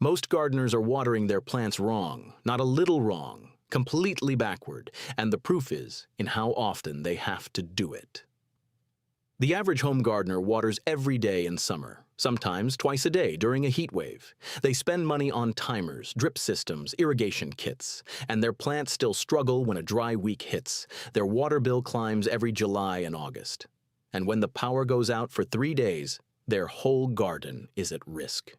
Most gardeners are watering their plants wrong, not a little wrong, completely backward, and the proof is in how often they have to do it. The average home gardener waters every day in summer, sometimes twice a day during a heat wave. They spend money on timers, drip systems, irrigation kits, and their plants still struggle when a dry week hits. Their water bill climbs every July and August. And when the power goes out for 3 days, their whole garden is at risk.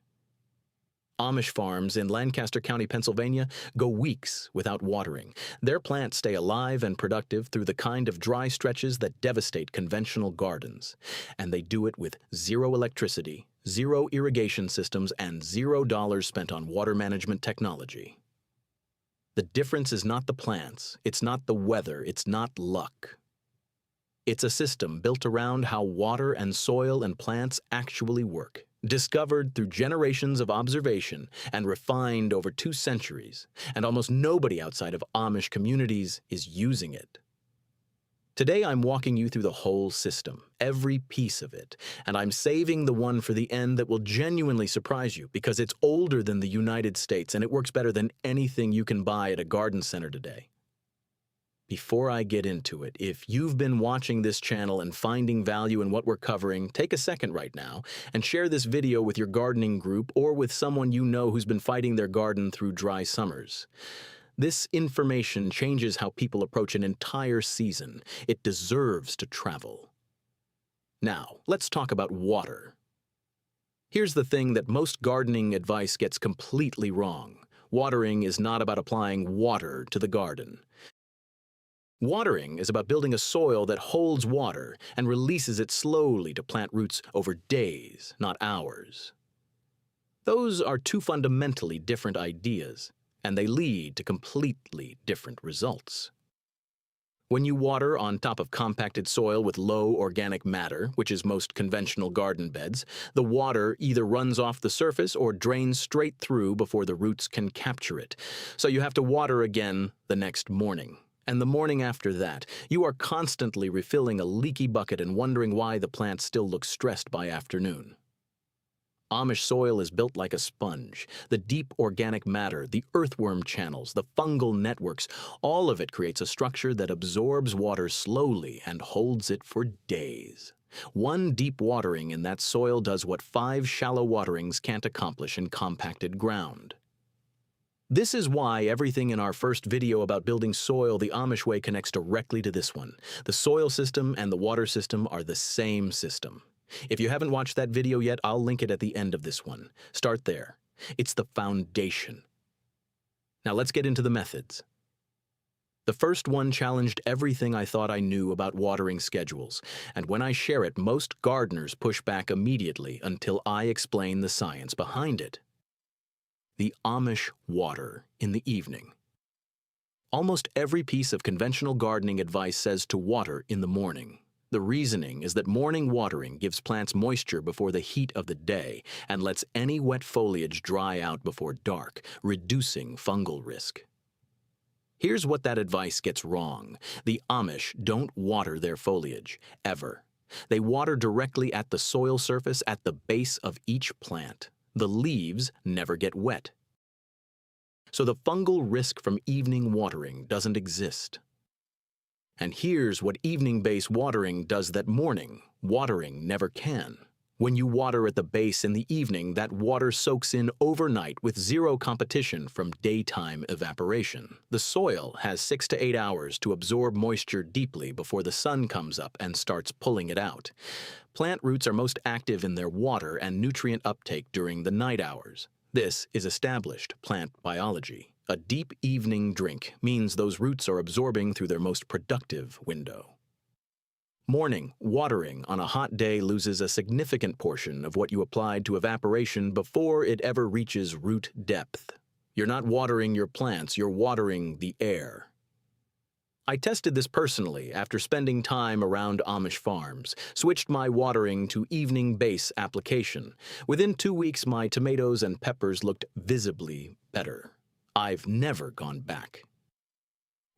Amish farms in Lancaster County, Pennsylvania, go weeks without watering. Their plants stay alive and productive through the kind of dry stretches that devastate conventional gardens. And they do it with zero electricity, zero irrigation systems, and $0 spent on water management technology. The difference is not the plants, it's not the weather, it's not luck. It's a system built around how water and soil and plants actually work. Discovered through generations of observation and refined over 2 centuries, and almost nobody outside of Amish communities is using it. Today I'm walking you through the whole system, every piece of it, and I'm saving the one for the end that will genuinely surprise you because it's older than the United States and it works better than anything you can buy at a garden center today. Before I get into it, if you've been watching this channel and finding value in what we're covering, take a second right now and share this video with your gardening group or with someone you know who's been fighting their garden through dry summers. This information changes how people approach an entire season. It deserves to travel. Now, let's talk about water. Here's the thing that most gardening advice gets completely wrong. Watering is not about applying water to the garden. Watering is about building a soil that holds water and releases it slowly to plant roots over days, not hours. Those are 2 fundamentally different ideas, and they lead to completely different results. When you water on top of compacted soil with low organic matter, which is most conventional garden beds, the water either runs off the surface or drains straight through before the roots can capture it. So you have to water again the next morning. And the morning after that, you are constantly refilling a leaky bucket and wondering why the plants still look stressed by afternoon. Amish soil is built like a sponge. The deep organic matter, the earthworm channels, the fungal networks, all of it creates a structure that absorbs water slowly and holds it for days. 1 deep watering in that soil does what 5 shallow waterings can't accomplish in compacted ground. This is why everything in our first video about building soil the Amish way connects directly to this one. The soil system and the water system are the same system. If you haven't watched that video yet, I'll link it at the end of this one. Start there. It's the foundation. Now let's get into the methods. The first one challenged everything I thought I knew about watering schedules, and when I share it, most gardeners push back immediately until I explain the science behind it. The Amish water in the evening. Almost every piece of conventional gardening advice says to water in the morning. The reasoning is that morning watering gives plants moisture before the heat of the day and lets any wet foliage dry out before dark, reducing fungal risk. Here's what that advice gets wrong. The Amish don't water their foliage, ever. They water directly at the soil surface at the base of each plant. The leaves never get wet. So the fungal risk from evening watering doesn't exist. And here's what evening-based watering does that morning watering never can. When you water at the base in the evening, that water soaks in overnight with zero competition from daytime evaporation. The soil has 6 to 8 hours to absorb moisture deeply before the sun comes up and starts pulling it out. Plant roots are most active in their water and nutrient uptake during the night hours. This is established plant biology. A deep evening drink means those roots are absorbing through their most productive window. Morning watering on a hot day loses a significant portion of what you applied to evaporation before it ever reaches root depth. You're not watering your plants, you're watering the air. I tested this personally after spending time around Amish farms, switched my watering to evening base application. Within 2 weeks, my tomatoes and peppers looked visibly better. I've never gone back.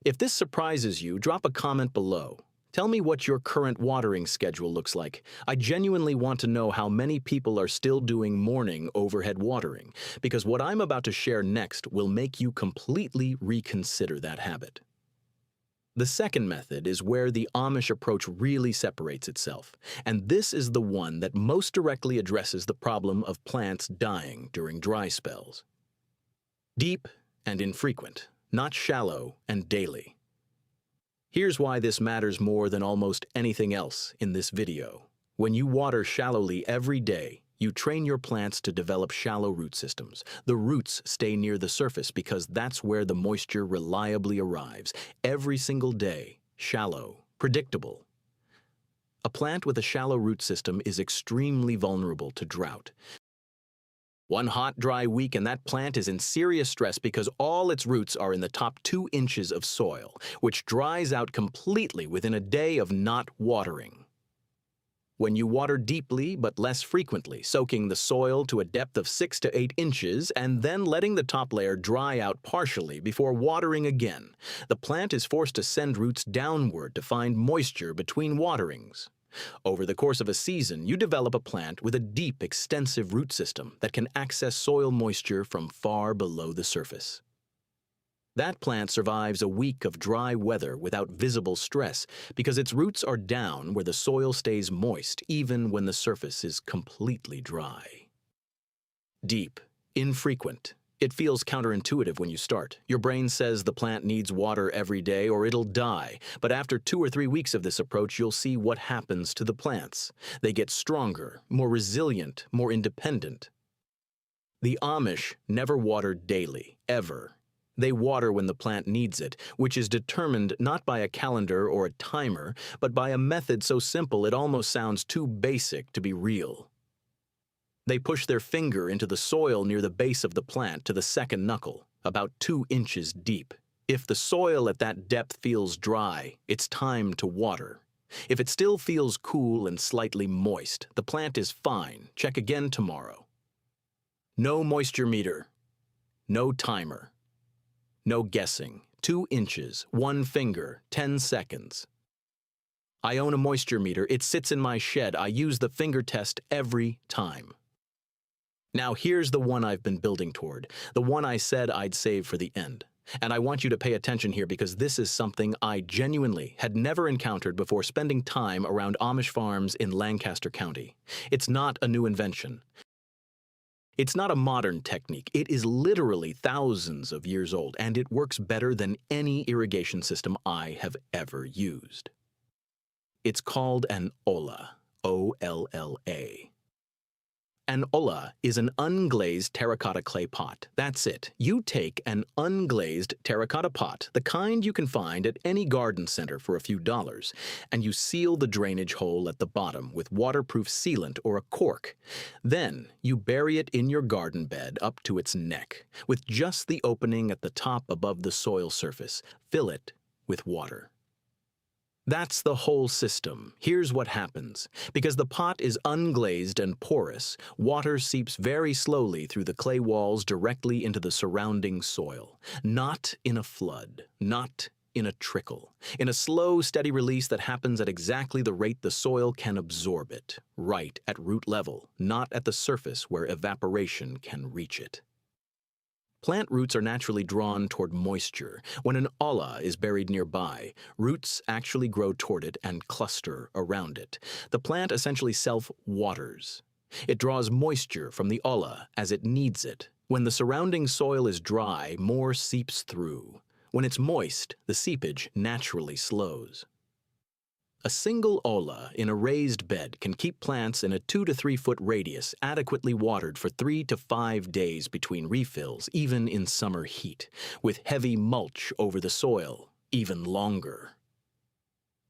If this surprises you, drop a comment below. Tell me what your current watering schedule looks like. I genuinely want to know how many people are still doing morning overhead watering, because what I'm about to share next will make you completely reconsider that habit. The second method is where the Amish approach really separates itself, and this is the one that most directly addresses the problem of plants dying during dry spells. Deep and infrequent, not shallow and daily. Here's why this matters more than almost anything else in this video. When you water shallowly every day, you train your plants to develop shallow root systems. The roots stay near the surface because that's where the moisture reliably arrives. Every single day, shallow, predictable. A plant with a shallow root system is extremely vulnerable to drought. One hot, dry week and that plant is in serious stress because all its roots are in the top 2 inches of soil, which dries out completely within a day of not watering. When you water deeply but less frequently, soaking the soil to a depth of 6 to 8 inches and then letting the top layer dry out partially before watering again, the plant is forced to send roots downward to find moisture between waterings. Over the course of a season, you develop a plant with a deep, extensive root system that can access soil moisture from far below the surface. That plant survives a week of dry weather without visible stress because its roots are down where the soil stays moist even when the surface is completely dry. Deep, infrequent. It feels counterintuitive when you start. Your brain says the plant needs water every day or it'll die, but after 2 or 3 weeks of this approach, you'll see what happens to the plants. They get stronger, more resilient, more independent. The Amish never water daily, ever. They water when the plant needs it, which is determined not by a calendar or a timer, but by a method so simple it almost sounds too basic to be real. They push their finger into the soil near the base of the plant to the second knuckle, about 2 inches deep. If the soil at that depth feels dry, it's time to water. If it still feels cool and slightly moist, the plant is fine. Check again tomorrow. No moisture meter. No timer. No guessing. 2 inches, 1 finger, 10 seconds. I own a moisture meter. It sits in my shed. I use the finger test every time. Now here's the one I've been building toward, the one I said I'd save for the end. And I want you to pay attention here because this is something I genuinely had never encountered before spending time around Amish farms in Lancaster County. It's not a new invention. It's not a modern technique. It is literally thousands of years old, and it works better than any irrigation system I have ever used. It's called an olla, O-L-L-A. An olla is an unglazed terracotta clay pot. That's it. You take an unglazed terracotta pot, the kind you can find at any garden center for a few dollars, and you seal the drainage hole at the bottom with waterproof sealant or a cork. Then you bury it in your garden bed up to its neck, with just the opening at the top above the soil surface. Fill it with water. That's the whole system. Here's what happens. Because the pot is unglazed and porous, water seeps very slowly through the clay walls directly into the surrounding soil. Not in a flood, not in a trickle. In a slow, steady release that happens at exactly the rate the soil can absorb it, right at root level, not at the surface where evaporation can reach it. Plant roots are naturally drawn toward moisture. When an olla is buried nearby, roots actually grow toward it and cluster around it. The plant essentially self-waters. It draws moisture from the olla as it needs it. When the surrounding soil is dry, more seeps through. When it's moist, the seepage naturally slows. A single olla in a raised bed can keep plants in a 2 to 3 foot radius adequately watered for 3 to 5 days between refills, even in summer heat, with heavy mulch over the soil, even longer.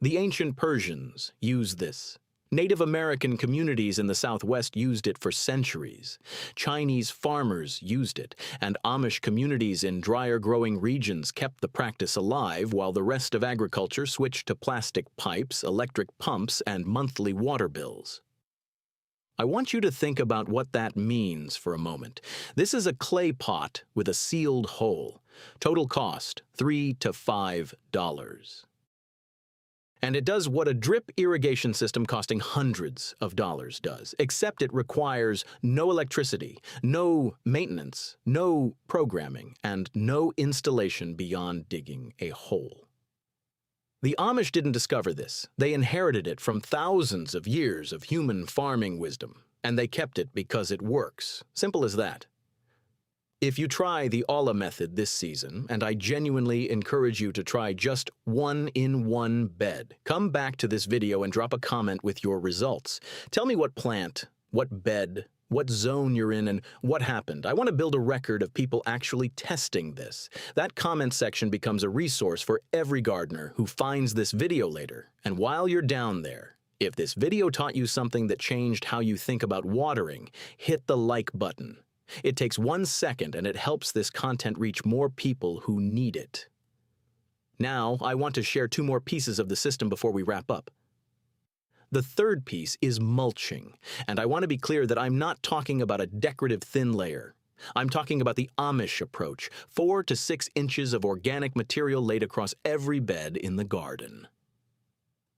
The ancient Persians used this. Native American communities in the Southwest used it for centuries. Chinese farmers used it, and Amish communities in drier-growing regions kept the practice alive while the rest of agriculture switched to plastic pipes, electric pumps, and monthly water bills. I want you to think about what that means for a moment. This is a clay pot with a sealed hole. Total cost, $3 to $5. And it does what a drip irrigation system costing hundreds of dollars does, except it requires no electricity, no maintenance, no programming, and no installation beyond digging a hole. The Amish didn't discover this. They inherited it from thousands of years of human farming wisdom, and they kept it because it works. Simple as that. If you try the Ola method this season, and I genuinely encourage you to try just 1-in-1 bed, come back to this video and drop a comment with your results. Tell me what plant, what bed, what zone you're in, and what happened. I want to build a record of people actually testing this. That comment section becomes a resource for every gardener who finds this video later. And while you're down there, if this video taught you something that changed how you think about watering, hit the like button. It takes 1 second and it helps this content reach more people who need it. Now, I want to share 2 more pieces of the system before we wrap up. The third piece is mulching, and I want to be clear that I'm not talking about a decorative thin layer. I'm talking about the Amish approach, 4 to 6 inches of organic material laid across every bed in the garden.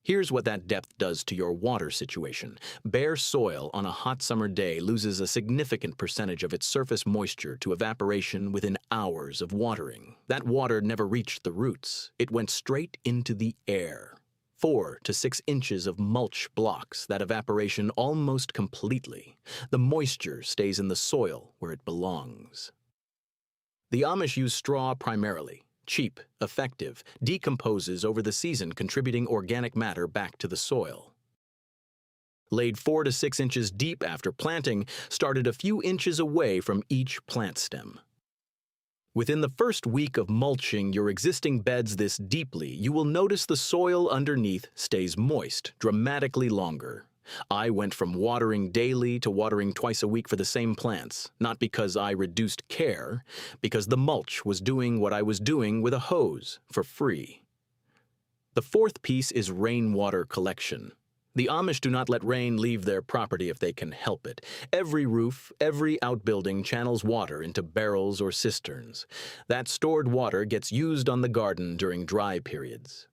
Here's what that depth does to your water situation. Bare soil on a hot summer day loses a significant percentage of its surface moisture to evaporation within hours of watering. That water never reached the roots. It went straight into the air. 4 to 6 inches of mulch blocks that evaporation almost completely. The moisture stays in the soil where it belongs. The Amish use straw primarily. Cheap, effective, decomposes over the season, contributing organic matter back to the soil. Laid 4 to 6 inches deep after planting, started a few inches away from each plant stem. Within the first week of mulching your existing beds this deeply, you will notice the soil underneath stays moist dramatically longer. I went from watering daily to watering twice a week for the same plants, not because I reduced care, because the mulch was doing what I was doing with a hose for free. The fourth piece is rainwater collection. The Amish do not let rain leave their property if they can help it. Every roof, every outbuilding channels water into barrels or cisterns. That stored water gets used on the garden during dry periods.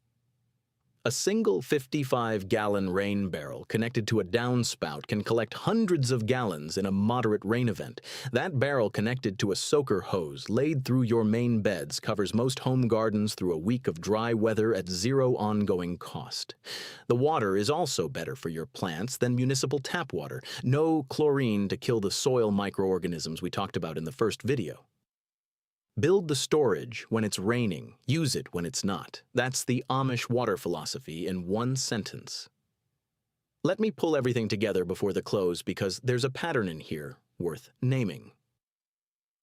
A single 55-gallon rain barrel connected to a downspout can collect hundreds of gallons in a moderate rain event. That barrel connected to a soaker hose laid through your main beds covers most home gardens through a week of dry weather at zero ongoing cost. The water is also better for your plants than municipal tap water. No chlorine to kill the soil microorganisms we talked about in the first video. Build the storage when it's raining, use it when it's not. That's the Amish water philosophy in 1 sentence. Let me pull everything together before the close because there's a pattern in here worth naming.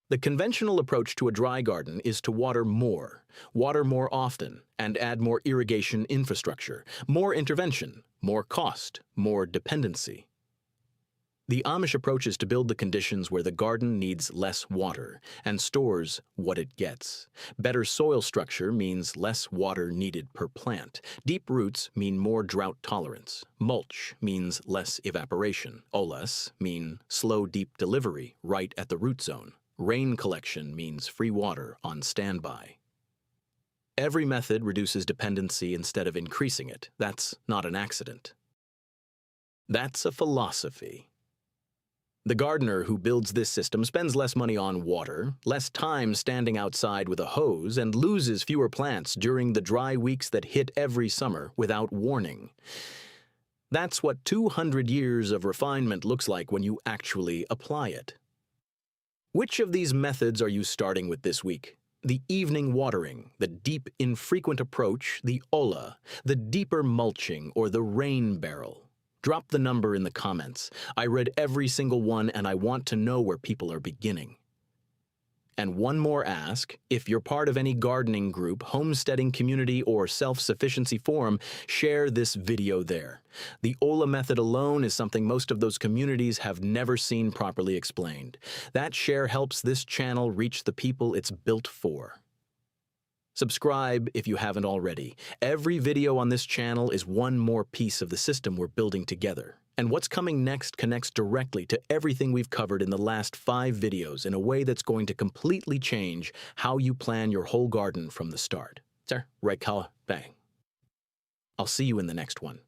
The conventional approach to a dry garden is to water more often, and add more irrigation infrastructure, more intervention, more cost, more dependency. The Amish approach is to build the conditions where the garden needs less water and stores what it gets. Better soil structure means less water needed per plant. Deep roots mean more drought tolerance. Mulch means less evaporation. Olas mean slow, deep delivery right at the root zone. Rain collection means free water on standby. Every method reduces dependency instead of increasing it. That's not an accident. That's a philosophy. The gardener who builds this system spends less money on water, less time standing outside with a hose, and loses fewer plants during the dry weeks that hit every summer without warning. That's what 200 years of refinement looks like when you actually apply it. Which of these methods are you starting with this week? The evening watering, the deep, infrequent approach, the Ola, the deeper mulching, or the rain barrel? Drop the number in the comments. I read every single one and I want to know where people are beginning. And one more ask, if you're part of any gardening group, homesteading community, or self-sufficiency forum, share this video there. The Ola method alone is something most of those communities have never seen properly explained. That share helps this channel reach the people it's built for. Subscribe if you haven't already. Every video on this channel is one more piece of the system we're building together. And what's coming next connects directly to everything we've covered in the last 5 videos in a way that's going to completely change how you plan your whole garden from the start. Sir, right color, bang. I'll see you in the next one.